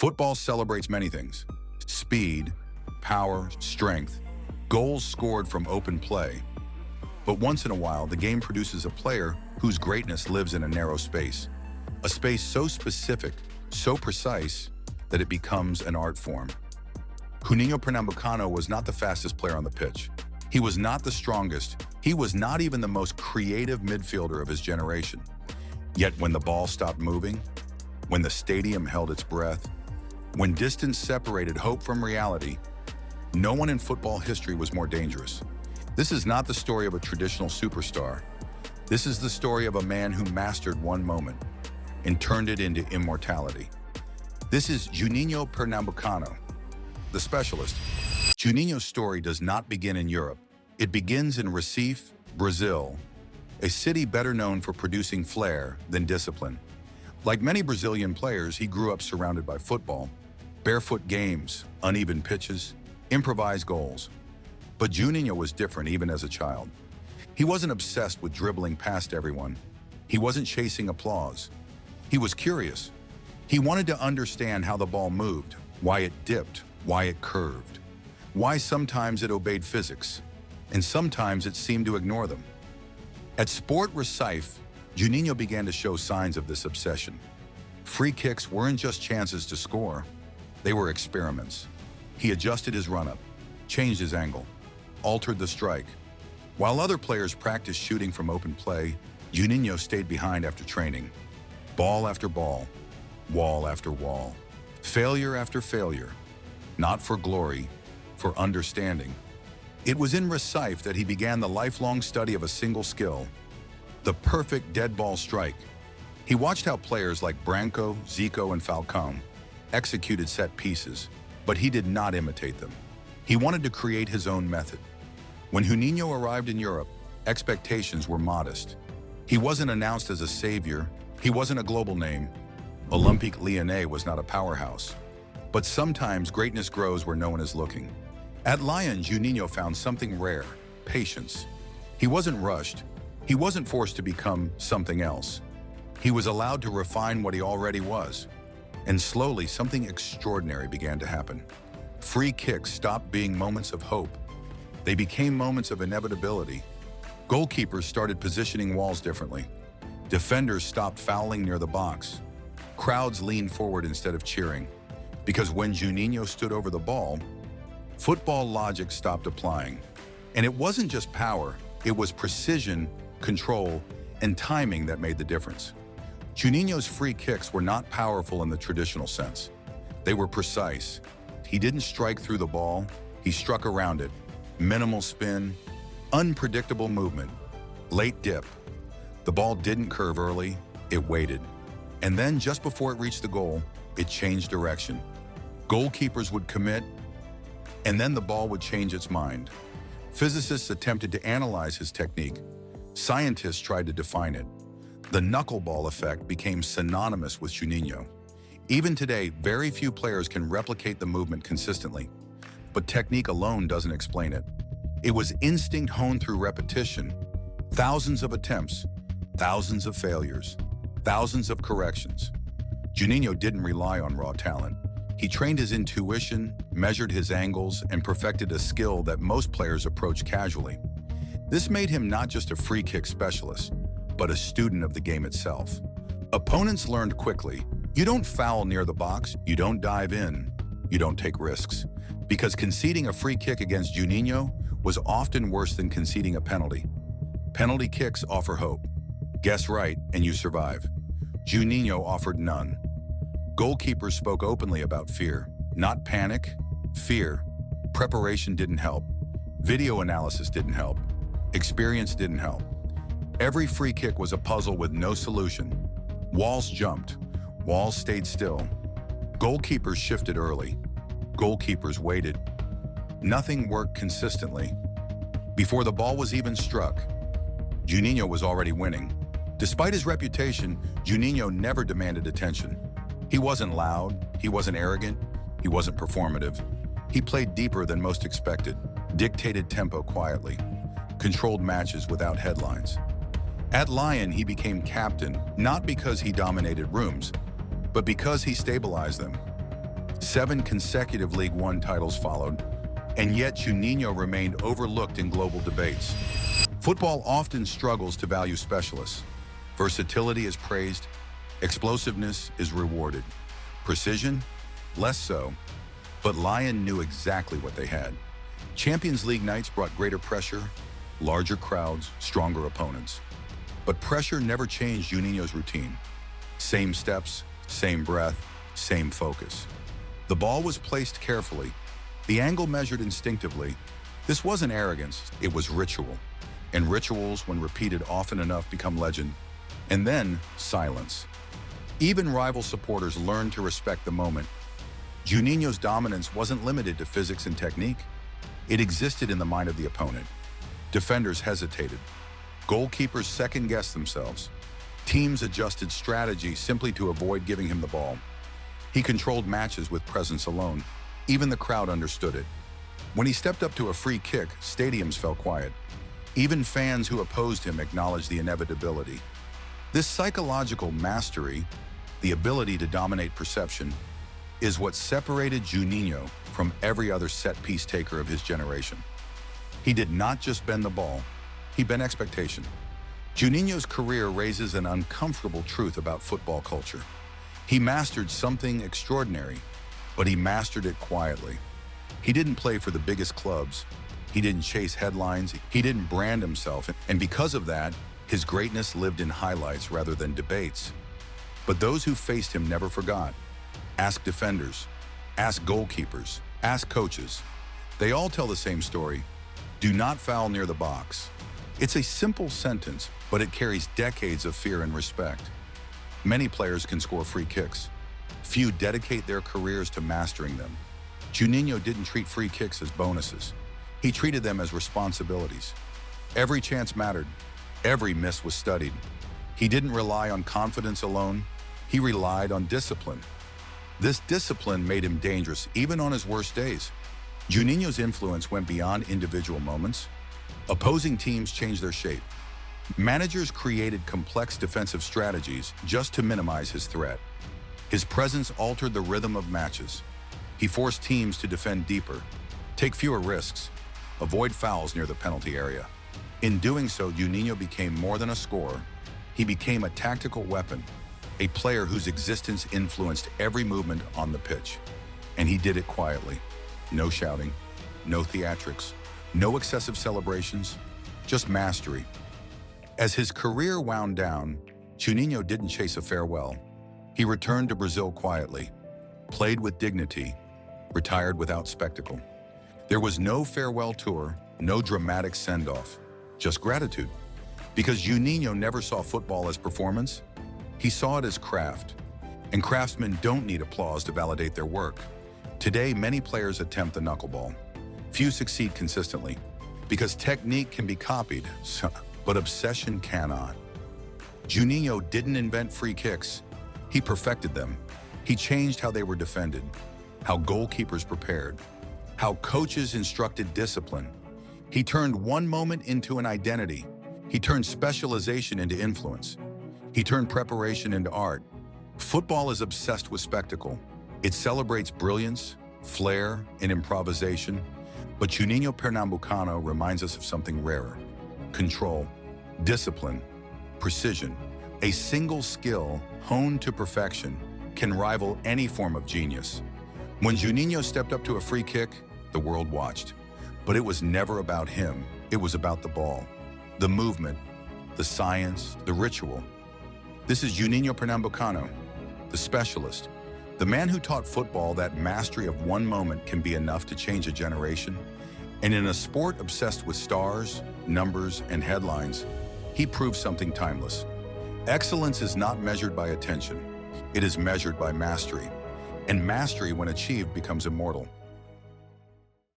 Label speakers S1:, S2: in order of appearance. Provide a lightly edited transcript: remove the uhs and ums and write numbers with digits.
S1: Football celebrates many things: speed, power, strength, goals scored from open play. But once in a while, the game produces a player whose greatness lives in a narrow space. A space so specific, so precise, that it becomes an art form. Juninho Pernambucano was not the fastest player on the pitch. He was not the strongest. He was not even the most creative midfielder of his generation. Yet when the ball stopped moving, when the stadium held its breath, when distance separated hope from reality, no one in football history was more dangerous. This is not the story of a traditional superstar. This is the story of a man who mastered one moment and turned it into immortality. This is Juninho Pernambucano, the specialist. Juninho's story does not begin in Europe. It begins in Recife, Brazil, a city better known for producing flair than discipline. Like many Brazilian players, he grew up surrounded by football, barefoot games, uneven pitches, improvised goals. But Juninho was different even as a child. He wasn't obsessed with dribbling past everyone. He wasn't chasing applause. He was curious. He wanted to understand how the ball moved, why it dipped, why it curved, why sometimes it obeyed physics, and sometimes it seemed to ignore them. At Sport Recife, Juninho began to show signs of this obsession. Free kicks weren't just chances to score, they were experiments. He adjusted his run-up, changed his angle, altered the strike. While other players practiced shooting from open play, Juninho stayed behind after training. Ball after ball, wall after wall, failure after failure, not for glory, for understanding. It was in Recife that he began the lifelong study of a single skill: the perfect dead ball strike. He watched how players like Branco, Zico, and Falcão executed set pieces, but he did not imitate them. He wanted to create his own method. When Juninho arrived in Europe, expectations were modest. He wasn't announced as a savior. He wasn't a global name. Olympique Lyonnais was not a powerhouse. But sometimes greatness grows where no one is looking. At Lyon, Juninho found something rare: patience. He wasn't rushed. He wasn't forced to become something else. He was allowed to refine what he already was. And slowly, something extraordinary began to happen. Free kicks stopped being moments of hope. They became moments of inevitability. Goalkeepers started positioning walls differently. Defenders stopped fouling near the box. Crowds leaned forward instead of cheering. Because when Juninho stood over the ball, football logic stopped applying. And it wasn't just power, it was precision, control, and timing that made the difference. Juninho's free kicks were not powerful in the traditional sense. They were precise. He didn't strike through the ball, he struck around it. Minimal spin, unpredictable movement, late dip. The ball didn't curve early, it waited. And then just before it reached the goal, it changed direction. Goalkeepers would commit, and then the ball would change its mind. Physicists attempted to analyze his technique. Scientists tried to define it. The knuckleball effect became synonymous with Juninho. Even today, very few players can replicate the movement consistently, but technique alone doesn't explain it. It was instinct honed through repetition, thousands of attempts, thousands of failures, thousands of corrections. Juninho didn't rely on raw talent. He trained his intuition, measured his angles, and perfected a skill that most players approach casually. This made him not just a free kick specialist, but a student of the game itself. Opponents learned quickly: you don't foul near the box, you don't dive in, you don't take risks. Because conceding a free kick against Juninho was often worse than conceding a penalty. Penalty kicks offer hope. Guess right, and you survive. Juninho offered none. Goalkeepers spoke openly about fear. Not panic, fear. Preparation didn't help. Video analysis didn't help. Experience didn't help. Every free kick was a puzzle with no solution. Walls jumped. Walls stayed still. Goalkeepers shifted early. Goalkeepers waited. Nothing worked consistently. Before the ball was even struck, Juninho was already winning. Despite his reputation, Juninho never demanded attention. He wasn't loud, he wasn't arrogant, he wasn't performative. He played deeper than most expected, dictated tempo quietly, controlled matches without headlines. At Lyon, he became captain, not because he dominated rooms, but because he stabilized them. 7 consecutive League One titles followed, and yet Juninho remained overlooked in global debates. Football often struggles to value specialists. Versatility is praised, explosiveness is rewarded. Precision? Less so. But Lyon knew exactly what they had. Champions League nights brought greater pressure, larger crowds, stronger opponents. But pressure never changed Juninho's routine. Same steps, same breath, same focus. The ball was placed carefully, the angle measured instinctively. This wasn't arrogance, it was ritual. And rituals, when repeated often enough, become legend. And then, silence. Even rival supporters learned to respect the moment. Juninho's dominance wasn't limited to physics and technique. It existed in the mind of the opponent. Defenders hesitated. Goalkeepers second-guessed themselves. Teams adjusted strategy simply to avoid giving him the ball. He controlled matches with presence alone. Even the crowd understood it. When he stepped up to a free kick, stadiums fell quiet. Even fans who opposed him acknowledged the inevitability. This psychological mastery, the ability to dominate perception, is what separated Juninho from every other set-piece taker of his generation. He did not just bend the ball, he bent expectation. Juninho's career raises an uncomfortable truth about football culture. He mastered something extraordinary, but he mastered it quietly. He didn't play for the biggest clubs. He didn't chase headlines. He didn't brand himself. And because of that, his greatness lived in highlights rather than debates. But those who faced him never forgot. Ask defenders, ask goalkeepers, ask coaches. They all tell the same story. Do not foul near the box. It's a simple sentence, but it carries decades of fear and respect. Many players can score free kicks. Few dedicate their careers to mastering them. Juninho didn't treat free kicks as bonuses. He treated them as responsibilities. Every chance mattered. Every miss was studied. He didn't rely on confidence alone. He relied on discipline. This discipline made him dangerous even on his worst days. Juninho's influence went beyond individual moments. Opposing teams changed their shape. Managers created complex defensive strategies just to minimize his threat. His presence altered the rhythm of matches. He forced teams to defend deeper, take fewer risks, avoid fouls near the penalty area. In doing so, Juninho became more than a scorer. He became a tactical weapon, a player whose existence influenced every movement on the pitch. And he did it quietly. No shouting, no theatrics, no excessive celebrations, just mastery. As his career wound down, Juninho didn't chase a farewell. He returned to Brazil quietly, played with dignity, retired without spectacle. There was no farewell tour, no dramatic send-off, just gratitude. Because Juninho never saw football as performance, he saw it as craft. And craftsmen don't need applause to validate their work. Today, many players attempt the knuckleball. Few succeed consistently, because technique can be copied, but obsession cannot. Juninho didn't invent free kicks. He perfected them. He changed how they were defended, how goalkeepers prepared, how coaches instructed discipline. He turned one moment into an identity. He turned specialization into influence. He turned preparation into art. Football is obsessed with spectacle. It celebrates brilliance, flair, and improvisation. But Juninho Pernambucano reminds us of something rarer: control, discipline, precision. A single skill, honed to perfection, can rival any form of genius. When Juninho stepped up to a free kick, the world watched. But it was never about him. It was about the ball, the movement, the science, the ritual. This is Juninho Pernambucano, the specialist, the man who taught football that mastery of one moment can be enough to change a generation. And in a sport obsessed with stars, numbers, and headlines, he proved something timeless. Excellence is not measured by attention. It is measured by mastery. And mastery, when achieved, becomes immortal.